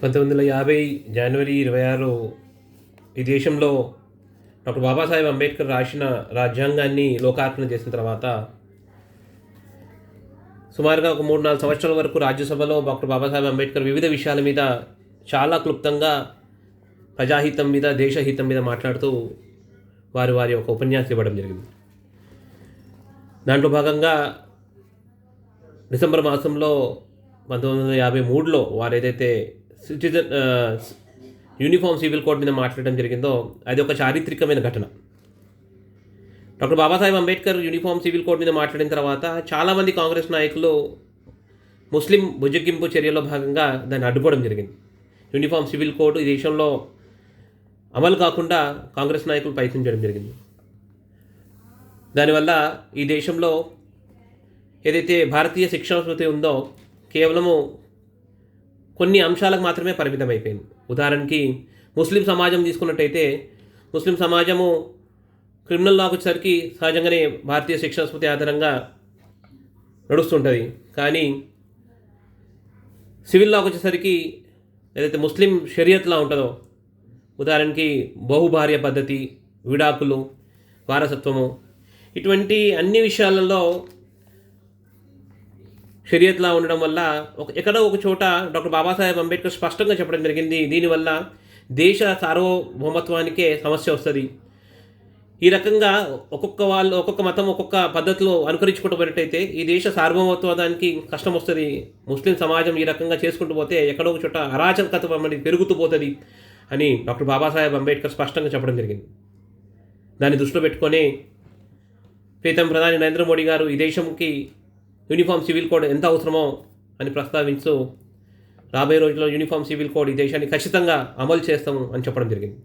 1950 జనవరి 26 ఈ దేశంలో డాక్టర్ బాబాసాహెబ్ అంబేద్కర్ రాసిన రాజ్యాంగాన్ని లోకార్పణ చేసిన తర్వాత సుమారుగా ఒక 3-4 సంవత్సరాల వరకు రాజ్యసభలో డాక్టర్ బాబాసాహెబ్ అంబేద్కర్ వివిధ విషయాల మీద చాలా క్లుప్తంగా ప్రజాహితం మీద, దేశహితం మీద మాట్లాడుతూ వారి ఒక ఉపన్యాసం ఇవ్వడం జరిగింది. దాంట్లో భాగంగా డిసెంబర్ మాసంలో 1953లో వారు ఏదైతే యూనిఫామ్ సివిల్ కోడ్ మీద మాట్లాడడం జరిగిందో అది ఒక చారిత్రకమైన ఘటన. Doctor Babasaheb Ambedkar uniform civil code మీద మాట్లాడిన తర్వాత చాలామంది కాంగ్రెస్ నాయకులు ముస్లిం బుజ్జగింపు చర్యలో భాగంగా దాన్ని అడ్డుకోవడం జరిగింది. యూనిఫామ్ సివిల్ కోడ్ ఈ దేశంలో అమలు కాకుండా కాంగ్రెస్ నాయకులు ప్రయత్నించడం జరిగింది. దానివల్ల ఈ దేశంలో ఏదైతే భారతీయ శిక్షణ సంస్కృతి ఉందో కేవలము కొన్ని అంశాలకు మాత్రమే పరిమితం అయిపోయింది. ఉదాహరణకి ముస్లిం సమాజం తీసుకున్నట్టయితే ముస్లిం సమాజము క్రిమినల్ లాకు వచ్చేసరికి సహజంగానే భారతీయ శిక్షణ సంస్కృతి ఆధారంగా నడుస్తుంటుంది. కానీ సివిల్ లాకు వచ్చేసరికి ఏదైతే ముస్లిం షరియత్లా ఉంటుందో, ఉదాహరణకి బహుభార్య పద్ధతి, విడాకులు, వారసత్వము, ఇటువంటి అన్ని విషయాలలో షరియత్లా ఉండడం వల్ల ఎక్కడో ఒక చోట డాక్టర్ బాబాసాహెబ్ అంబేద్కర్ స్పష్టంగా చెప్పడం జరిగింది, దీనివల్ల దేశ సార్వభౌమత్వానికే సమస్య వస్తుంది. ఈ రకంగా ఒక్కొక్క మతం ఒక్కొక్క పద్ధతిలో అనుకరించుకుంటూ పోయినట్టయితే ఈ దేశ సార్వభౌమత్వానికి కష్టం వస్తుంది. ముస్లిం సమాజం ఈ రకంగా చేసుకుంటూ పోతే ఎక్కడో ఒక చోట అరాచకత్వం అనేది పెరుగుతూ పోతుంది అని డాక్టర్ బాబాసాహెబ్ అంబేద్కర్ స్పష్టంగా చెప్పడం జరిగింది. దాన్ని దృష్టిలో పెట్టుకొని ప్రీతం ప్రధాని నరేంద్ర మోడీ గారు ఈ దేశంకి యూనిఫామ్ సివిల్ కోడ్ ఎంత అవసరమో అని ప్రస్తావించు రాబోయే రోజుల్లో యూనిఫామ్ సివిల్ కోడ్ ఈ దేశాన్ని ఖచ్చితంగా అమలు చేస్తాము అని చెప్పడం జరిగింది.